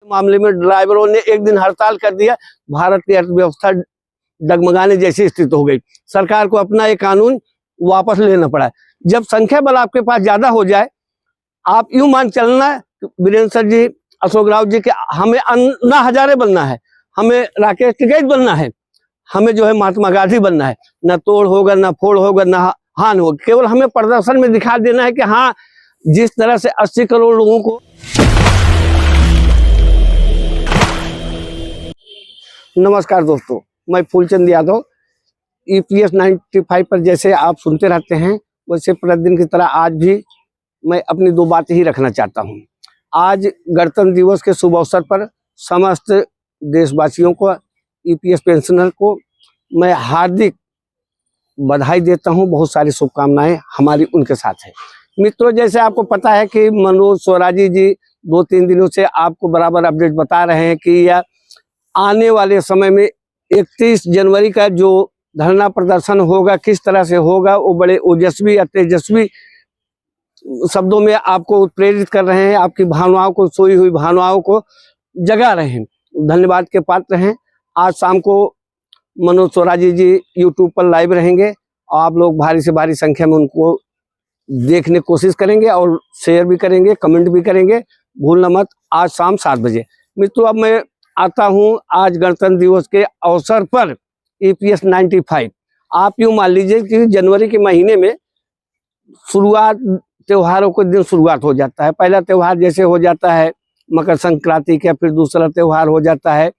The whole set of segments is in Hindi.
मामले में ड्राइवरों ने एक दिन हड़ताल कर दिया, भारत की अर्थव्यवस्था डगमगाने जैसी स्थिति हो गई। सरकार को अपना ये कानून वापस लेना पड़ा। जब संख्या बल आपके पास ज्यादा हो जाए, आप यूं मान चलना वीरेंद्र सर जी, अशोक राव जी के हमें अन्ना हजारे बनना है, हमें राकेश टिकैत बनना है, हमें जो है महात्मा गांधी बनना है। ना तोड़ होगा, ना फोड़ होगा, ना हान होगा। केवल हमें प्रदर्शन में दिखा देना है कि हाँ, जिस तरह से 80 करोड़ लोगों को। नमस्कार दोस्तों, मैं फूलचंद यादव। EPS 95 पर जैसे आप सुनते रहते हैं, वैसे प्रतिदिन की तरह आज भी मैं अपनी दो बातें ही रखना चाहता हूं। आज गणतंत्र दिवस के शुभ अवसर पर समस्त देशवासियों को, EPS पेंशनर को मैं हार्दिक बधाई देता हूं। बहुत सारी शुभकामनाएं हमारी उनके साथ है। मित्रों, जैसे आपको पता है कि मनोज स्वराजी जी 2-3 दिनों से आपको बराबर अपडेट बता रहे हैं कि यह आने वाले समय में 31 जनवरी का जो धरना प्रदर्शन होगा, किस तरह से होगा, वो बड़े ओजस्वी या तेजस्वी शब्दों में आपको प्रेरित कर रहे हैं, आपकी भावनाओं को, सोई हुई भावनाओं को जगा रहे हैं। धन्यवाद के पात्र हैं। आज शाम को मनोज स्वराजी जी YouTube पर लाइव रहेंगे और आप लोग भारी से भारी संख्या में उनको देखने की कोशिश करेंगे और शेयर भी करेंगे, कमेंट भी करेंगे। भूलना मत, आज शाम 7 बजे। मित्रों, अब मैं आता हूं आज गणतंत्र दिवस के अवसर पर EPS 95। आप यूं मान लीजिए कि जनवरी के महीने में शुरुआत, त्योहारों के दिन शुरुआत हो जाता है। पहला त्योहार जैसे हो जाता है मकर संक्रांति का, फिर दूसरा त्योहार हो जाता है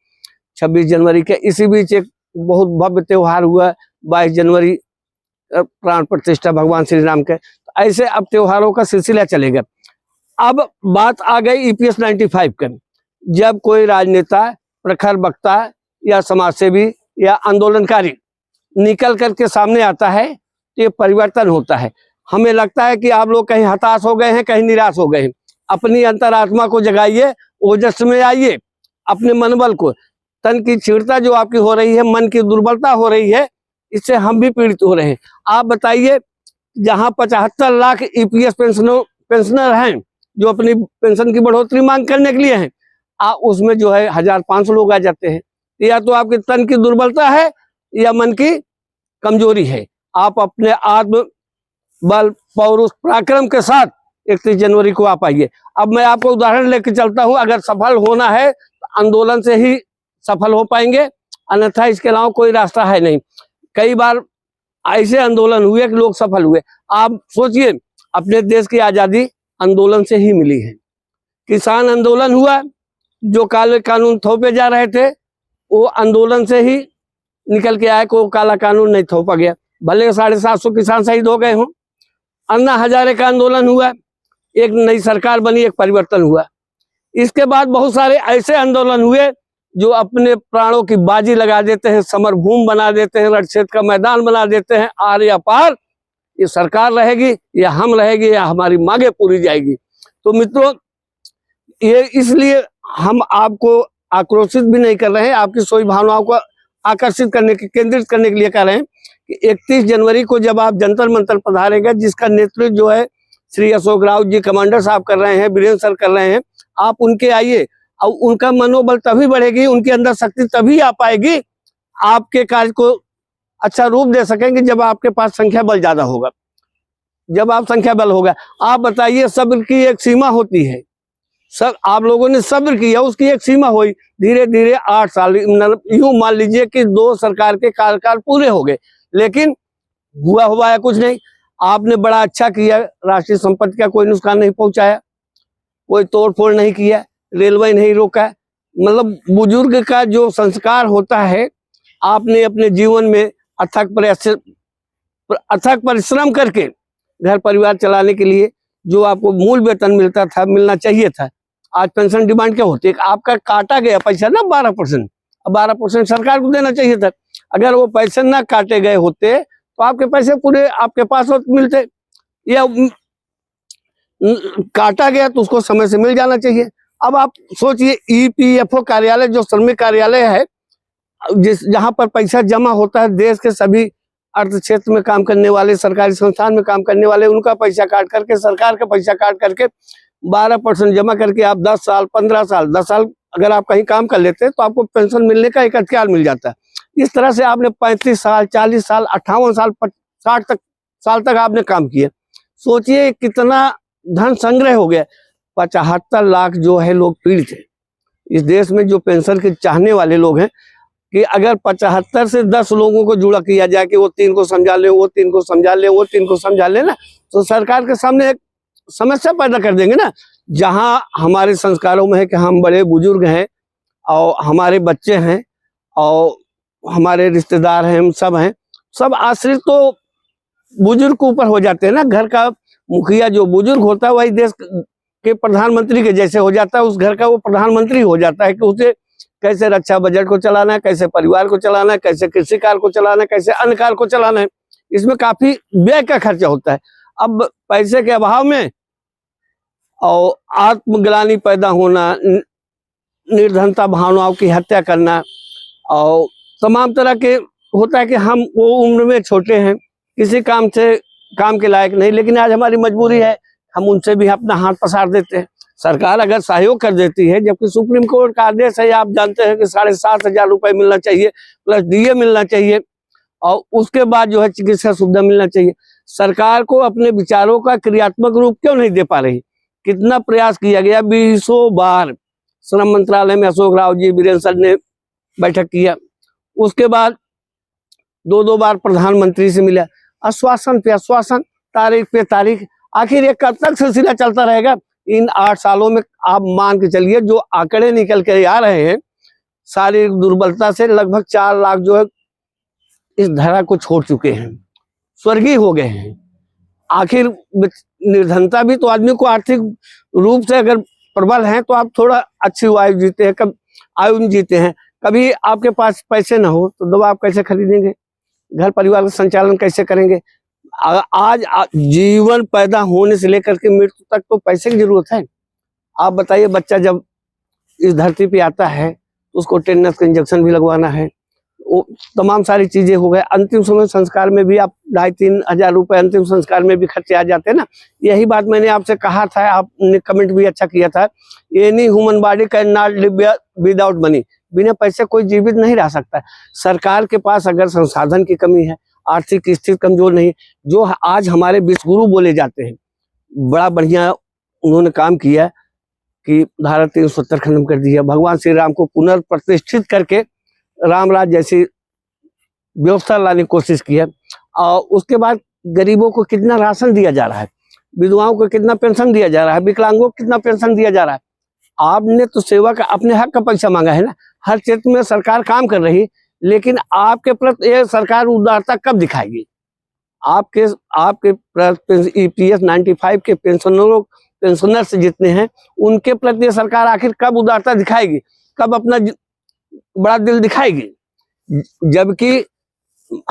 26 जनवरी के। इसी बीच एक बहुत भव्य त्योहार हुआ 22 जनवरी, प्राण प्रतिष्ठा भगवान श्री राम के। ऐसे अब त्योहारों का सिलसिला चलेगा। अब बात आ गई EPS 95 का। जब कोई राजनेता, प्रखर वक्ता या समाजसेवी या आंदोलनकारी निकल करके सामने आता है तो ये परिवर्तन होता है। हमें लगता है कि आप लोग कहीं हताश हो गए हैं, कहीं निराश हो गए हैं। अपनी अंतरात्मा को जगाइए, ओजस में आइए, अपने मनोबल को। तन की क्षीणता जो आपकी हो रही है, मन की दुर्बलता हो रही है, इससे हम भी पीड़ित हो रहे हैं। आप बताइए, जहां 75 लाख EPS पेंशनर हैं जो अपनी पेंशन की बढ़ोतरी मांग करने के लिए हैं, उसमें जो है 1500 लोग आ जाते हैं। या तो आपके तन की दुर्बलता है या मन की कमजोरी है। आप अपने आत्म बल, पौरुष, पराक्रम के साथ 31 जनवरी को आप आइए। अब मैं आपको उदाहरण लेकर चलता हूं। अगर सफल होना है तो आंदोलन से ही सफल हो पाएंगे, अन्यथा इसके अलावा कोई रास्ता है नहीं। कई बार ऐसे आंदोलन हुए कि लोग सफल हुए। आप सोचिए, अपने देश की आजादी आंदोलन से ही मिली है। किसान आंदोलन हुआ, जो काले कानून थोपे जा रहे थे, वो आंदोलन से ही निकल के आए को काला कानून नहीं थोपा गया। भले 750 किसान शहीद हो गए हों। अन्ना हजारे का आंदोलन हुआ, एक नई सरकार बनी, एक परिवर्तन हुआ। इसके बाद बहुत सारे ऐसे आंदोलन हुए जो अपने प्राणों की बाजी लगा देते हैं, समरभूमि बना देते हैं, रणक्षेत्र का मैदान बना देते हैं। आर या पार, ये सरकार रहेगी या हम रहेंगे या हमारी मांगे पूरी जाएगी। तो मित्रों, ये इसलिए हम आपको आक्रोशित भी नहीं कर रहे हैं, आपकी सोई भावनाओं को आकर्षित करने के, केंद्रित करने के लिए कह रहे हैं कि 31 जनवरी को जब आप जंतर मंतर पधारेगा, जिसका नेतृत्व जो है श्री अशोक राव जी कमांडर साहब कर रहे हैं, वीरेंद्र सर कर रहे हैं, आप उनके आइए और उनका मनोबल तभी बढ़ेगी, उनके अंदर शक्ति तभी आ पाएगी, आपके कार्य को अच्छा रूप दे सकेंगे जब आपके पास संख्या बल ज्यादा होगा। जब आप संख्या बल होगा, आप बताइए, सब्र की एक सीमा होती है। सब आप लोगों ने सब्र किया, उसकी एक सीमा हुई। धीरे धीरे 8 साल, यूं मान लीजिए कि 2 सरकार के कार्यकाल पूरे हो गए, लेकिन हुआ है कुछ नहीं। आपने बड़ा अच्छा किया, राष्ट्रीय संपत्ति का कोई नुकसान नहीं पहुंचाया, कोई तोड़फोड़ नहीं किया, रेलवे नहीं रोका। मतलब बुजुर्ग का जो संस्कार होता है, आपने अपने जीवन में अथक परिश्रम करके घर परिवार चलाने के लिए जो आपको मूल वेतन मिलता था, मिलना चाहिए था। आज पेंशन डिमांड क्या होती है? आपका काटा गया पैसा ना 12%, अब 12% सरकार को देना चाहिए था। अगर वो पैसे ना काटे गए होते तो आपके पैसे पूरे आपके पास मिलते, या काटा गया तो उसको समय से मिल जाना चाहिए। अब आप सोचिए, EPFO कार्यालय जो श्रमिक कार्यालय है, जहां पर पैसा जमा होता है, देश के सभी अर्थ क्षेत्र में काम करने वाले, सरकारी संस्थान में काम करने वाले, उनका पैसा काट करके, सरकार का पैसा काट करके 12% जमा करके आप 10 साल, 15 साल, 10 साल अगर आप कहीं काम कर लेते हैं तो आपको पेंशन मिलने का एक अधिकार मिल जाता है। इस तरह से आपने 35 साल, 40 साल, 58 साल, 60 साल तक आपने काम किया। सोचिए कितना धन संग्रह हो गया। 75 लाख जो है लोग पीड़ित हैं इस देश में, जो पेंशन के चाहने वाले लोग हैं, कि अगर 75 से 10 लोगों को जुड़ा किया जाए कि वो 3 को समझा ले, वो 3 को समझा ले, वो 3 को समझा ले ना, तो सरकार के सामने एक समस्या पैदा कर देंगे ना। जहां हमारे संस्कारों में है कि हम बड़े बुजुर्ग हैं और हमारे बच्चे हैं और हमारे रिश्तेदार हैं, हम सब हैं, सब आश्रित तो बुजुर्ग के ऊपर हो जाते हैं ना। घर का मुखिया जो बुजुर्ग होता है वही देश के प्रधानमंत्री के जैसे हो जाता है, उस घर का वो प्रधानमंत्री हो जाता है कि उसे कैसे रक्षा बजट को चलाना है, कैसे परिवार को चलाना है, कैसे कृषि कार्य को चलाना है, कैसे अन्य कार्य को चलाना है। इसमें काफी व्यय का खर्चा होता है। अब पैसे के अभाव में और आत्मग्लानि पैदा होना, निर्धनता भावनाओं की हत्या करना और तमाम तरह के होता है कि हम वो उम्र में छोटे हैं, किसी काम के लायक नहीं, लेकिन आज हमारी मजबूरी है, हम उनसे भी अपना हाथ पसार देते हैं। सरकार अगर सहयोग कर देती है, जबकि सुप्रीम कोर्ट का आदेश है, आप जानते हैं कि 7,500 रुपए मिलना चाहिए, प्लस डीए मिलना चाहिए और उसके बाद जो है चिकित्सा सुविधा मिलना चाहिए। सरकार को अपने विचारों का क्रियात्मक रूप क्यों नहीं दे पा रही? कितना प्रयास किया गया, 20 बार श्रम मंत्रालय में अशोक राव जी, वीरेंद्र सर ने बैठक किया, उसके बाद 2 बार प्रधानमंत्री से मिला, आश्वासन पे आश्वासन, तारीख पे तारीख। आखिर ये कब तक सिलसिला चलता रहेगा? इन 8 सालों में आप मान के चलिए जो आंकड़े निकल के आ रहे हैं, शारीरिक दुर्बलता से लगभग 4 लाख जो है इस धरा को छोड़ चुके हैं, स्वर्गीय हो गए हैं। आखिर निर्धनता भी तो आदमी को आर्थिक रूप से अगर प्रबल है तो आप थोड़ा अच्छी आयु जीते हैं, कब आयु में जीते हैं। कभी आपके पास पैसे ना हो तो दवा आप कैसे खरीदेंगे, घर परिवार का संचालन कैसे करेंगे? आज जीवन पैदा होने से लेकर के मृत्यु तक तो पैसे की जरूरत है। आप बताइए, बच्चा जब इस धरती पे आता है तो उसको टेटनस का इंजेक्शन भी लगवाना है, वो तमाम सारी चीजें हो गए। अंतिम समय संस्कार में भी आप 2,500-3 हजार रुपए अंतिम संस्कार में भी खर्चे आ जाते हैं ना। यही बात मैंने आपसे कहा था, आपने कमेंट भी अच्छा किया था, any human body can not live without money. बिना पैसे कोई जीवित नहीं रह सकता। सरकार के पास अगर संसाधन की कमी है, आर्थिक स्थिति कमजोर नहीं, जो आज हमारे विश्वगुरु बोले जाते हैं, बड़ा बढ़िया उन्होंने काम किया कि धारा 370 खत्म कर दिया, भगवान श्री राम को पुनर्प्रतिष्ठित करके राम राज जैसी व्यवस्था लाने की कोशिश की है। और उसके बाद गरीबों को कितना राशन दिया जा रहा है, विधवाओं को कितना पेंशन दिया जा रहा है, विकलांगों को कितना पेंशन दिया जा रहा है। आपने तो सेवा का अपने हक का पैसा मांगा है ना। हर क्षेत्र में सरकार काम कर रही, लेकिन आपके प्रति ये सरकार उदारता कब दिखाएगी? आपके प्रति EPS 95 के पेंशनर्स जितने हैं उनके प्रति सरकार आखिर कब उदारता दिखाएगी, कब अपना बड़ा दिल दिखाएगी? जबकि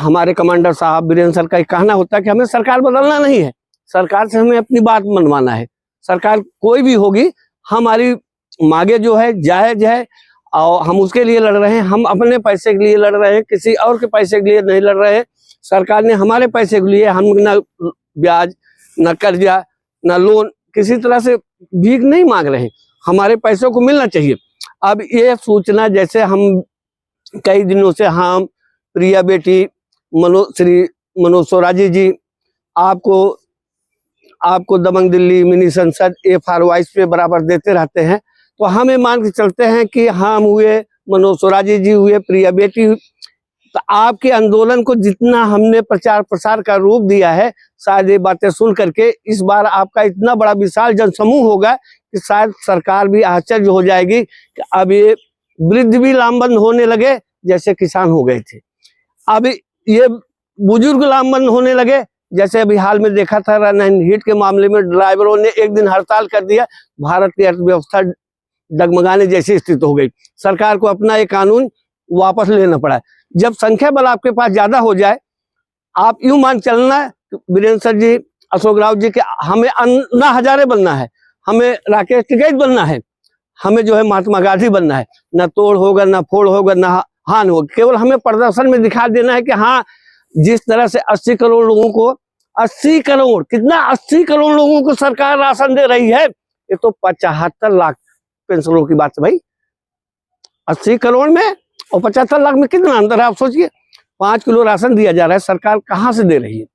हमारे कमांडर साहब वीरेंद्र सर का कहना होता है कि हमें सरकार बदलना नहीं है, सरकार से हमें अपनी बात मनवाना है। सरकार कोई भी होगी, हमारी मांगे जो है जायज है और हम उसके लिए लड़ रहे हैं। हम अपने पैसे के लिए लड़ रहे हैं, किसी और के पैसे के लिए नहीं लड़ रहे हैं। सरकार ने हमारे पैसे के लिए, हम न ब्याज, न कर्जा, न लोन, किसी तरह से भीख नहीं मांग रहे हैं, हमारे पैसों को मिलना चाहिए। अब ये सूचना जैसे हम कई दिनों से हम प्रिया बेटी श्री मनोज स्वराजी जी आपको दबंग दिल्ली, मिनी संसद, FR वाइस पे बराबर देते रहते हैं, तो हमें मान के चलते हैं कि हम हुए, मनोज स्वराजी जी हुए, प्रिया बेटी हुई, तो आपके आंदोलन को जितना हमने प्रचार प्रसार का रूप दिया है, शायद ये बातें सुन करके इस बार आपका इतना बड़ा विशाल जनसमूह होगा कि शायद सरकार भी आश्चर्य हो जाएगी कि अब ये वृद्ध भी लामबंद होने लगे जैसे किसान हो गए थे, अब ये बुजुर्ग लामबंद होने लगे। जैसे अभी हाल में देखा था रन हिट के मामले में ड्राइवरों ने एक दिन हड़ताल कर दिया, भारत की अर्थव्यवस्था डगमगाने जैसी स्थिति हो गई। सरकार को अपना ये कानून वापस लेना पड़ा। जब संख्या बल आपके पास ज्यादा हो जाए, आप यूं मान चलना, वीरेंद्र सर जी, अशोक राव जी के हमें अन्ना हजारे बनना है, हमें राकेश टिकैत बनना है, हमें जो है महात्मा गांधी बनना है। ना तोड़ होगा, ना फोड़ होगा, ना हान होगा, केवल हमें प्रदर्शन में दिखा देना है कि हाँ, जिस तरह से 80 करोड़ लोगों को 80 करोड़ कितना 80 करोड़ लोगों को सरकार राशन दे रही है, ये तो 75 लाख पेंशनरों की बात है भाई। 80 करोड़ में और 75 लाख में कितना अंतर है आप सोचिए। 5 किलो राशन दिया जा रहा है, सरकार कहाँ से दे रही है?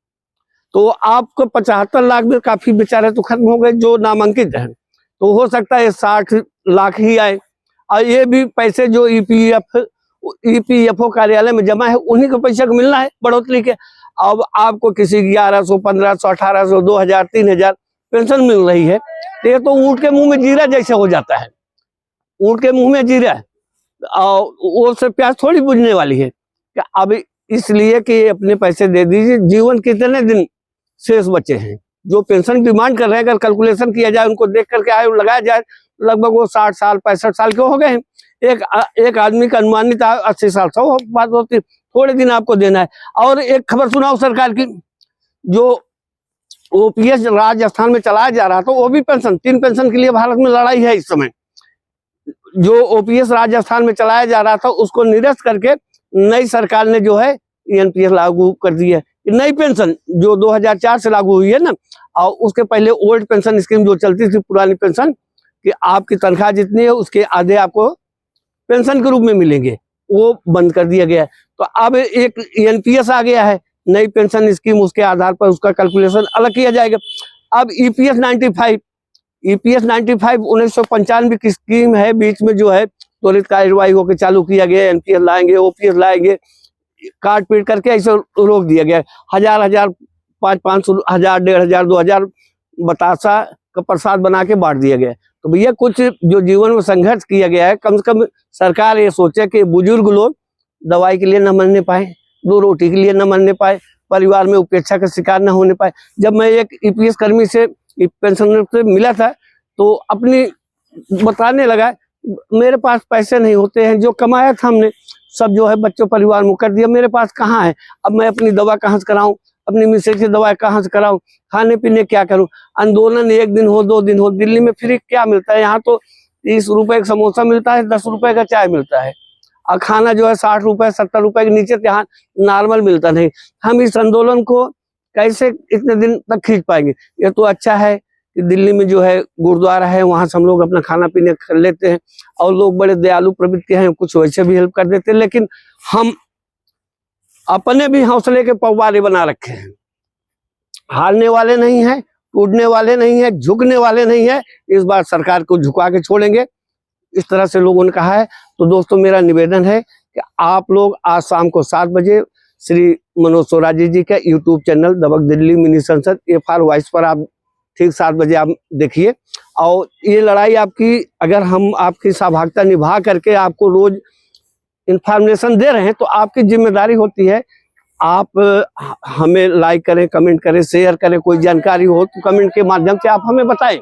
तो आपको 75 लाख में काफी बेचारे तो खत्म हो गए जो नामांकित हैं, तो हो सकता है 60 लाख ही आए। और ये भी पैसे जो ईपीएफओ कार्यालय में जमा है उन्हीं को पैसे को मिलना है बढ़ोतरी के। अब आपको किसी 1100, 1500, 1800, 2000, 3000 पेंशन मिल रही है, तो ये तो ऊँट के मुंह में जीरा जैसे हो जाता है। ऊँट के मुंह में जीरा और वो से प्यास थोड़ी बुझने वाली है। अब इसलिए कि अपने पैसे दे दीजिए। जीवन कितने दिन शेष बचे हैं जो पेंशन डिमांड कर रहे हैं, अगर कैलकुलेशन किया जाए, उनको देख करके आयु लगाया जाए, लगभग वो 60 साल 65 साल के हो गए हैं। एक आदमी का अनुमानित 80 साल 100 बात होती, थोड़े दिन आपको देना है। और एक खबर सुनाओ सरकार की, जो ओपीएस राजस्थान में चलाया जा रहा था, वो भी पेंशन 3 पेंशन के लिए भारत में लड़ाई है इस समय। जो ओपीएस राजस्थान में चलाया जा रहा था उसको निरस्त करके नई सरकार ने जो है एनपीएस लागू कर दी है। नई पेंशन जो 2004 से लागू हुई है ना, और उसके पहले ओल्ड पेंशन स्कीम जो चलती थी, पुरानी पेंशन, कि आपकी तनख्वाह जितनी है उसके आधे आपको पेंशन के रूप में मिलेंगे, वो बंद कर दिया गया है। तो अब एक एनपीएस आ गया है, नई पेंशन स्कीम, उसके आधार पर उसका कैलकुलेशन अलग किया जाएगा। अब ईपीएस 95 1995 की स्कीम है, बीच में जो है त्वरित कार्यवाही होकर चालू किया गया, एनपीएस लाएंगे, ओपीएस लाएंगे, काट पीट करके ऐसे रोक दिया गया। 1000, 500, 1000, 1500, 2000 बतासा का प्रसाद बना के बांट दिया गया। तो भैया कुछ जो जीवन में संघर्ष किया गया है, कम से कम सरकार ये सोचे कि बुजुर्ग लोग दवाई के लिए न मरने पाए, 2 रोटी के लिए न मरने पाए, परिवार में उपेक्षा का शिकार न होने पाए। जब मैं एक ईपीएस कर्मी से पेंशनर से मिला था तो अपनी बताने लगा, मेरे पास पैसे नहीं होते हैं, जो कमाया था हमने सब जो है बच्चों परिवार में कर दिया, मेरे पास कहाँ है, अब मैं अपनी दवा कहाँ से कराऊं, अपनी मिसेज की दवा कहाँ से कराऊं, खाने पीने क्या करूं। आंदोलन 1 दिन हो 2 दिन हो, दिल्ली में फ्री क्या मिलता है? यहाँ तो 30 रुपए का समोसा मिलता है, 10 रुपए का चाय मिलता है, और खाना जो है 60 रुपए 70 रुपए के नीचे यहाँ नॉर्मल मिलता नहीं। हम इस आंदोलन को कैसे इतने दिन तक खींच पाएंगे? ये तो अच्छा है कि दिल्ली में जो है गुरुद्वारा है, वहां से हम लोग अपना खाना पीने कर लेते हैं, और लोग बड़े दयालु प्रवृत्ति हैं, कुछ वैसे भी हेल्प कर देते हैं। लेकिन हम अपने भी हौसले के पौवारे बना रखे हैं, हारने वाले नहीं है, टूटने वाले नहीं है, झुकने वाले नहीं है। इस बार सरकार को झुका के छोड़ेंगे, इस तरह से लोगों ने कहा है। तो दोस्तों मेरा निवेदन है कि आप लोग आज शाम को 7 बजे श्री मनोज स्वराजी जी का यूट्यूब चैनल दबक दिल्ली मिनी संसद FR वॉइस पर आप ठीक 7 बजे आप देखिए। और ये लड़ाई आपकी, अगर हम आपकी सहभागिता निभा करके आपको रोज इंफॉर्मेशन दे रहे हैं, तो आपकी जिम्मेदारी होती है आप हमें लाइक करें, कमेंट करें, शेयर करें। कोई जानकारी हो तो कमेंट के माध्यम से आप हमें बताएं,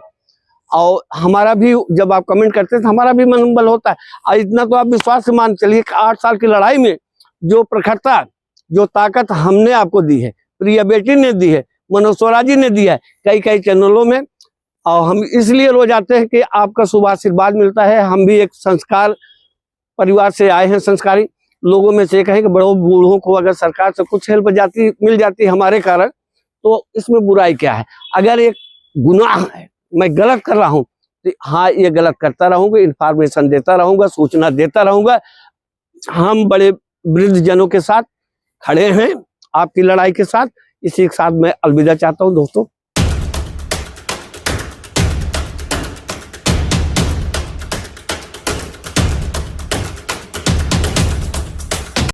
और हमारा भी जब आप कमेंट करते हैं तो हमारा भी मनोबल होता है। और इतना तो आप विश्वास से मान चलिए कि 8 साल की लड़ाई में जो प्रखरता, जो ताकत हमने आपको दी है, प्रिया बेटी ने दी है, मनोज स्वराजी ने दिया है कई चैनलों में, और हम इसलिए रोज आते हैं कि आपका शुभ आशीर्वाद मिलता है। हम भी एक संस्कार परिवार से आए हैं, संस्कारी लोगों में से कहें कि बड़ों बूढ़ों को अगर सरकार से कुछ हेल्प मिल जाती है हमारे कारण, तो इसमें बुराई क्या है? अगर एक गुनाह है, मैं गलत कर रहा हूँ, तो हाँ ये गलत करता रहूंगा, इंफॉर्मेशन देता रहूंगा, सूचना देता रहूंगा। हम बड़े वृद्ध जनों के साथ खड़े हैं, आपकी लड़ाई के साथ। इसी के साथ मैं अलविदा चाहता हूँ दोस्तों।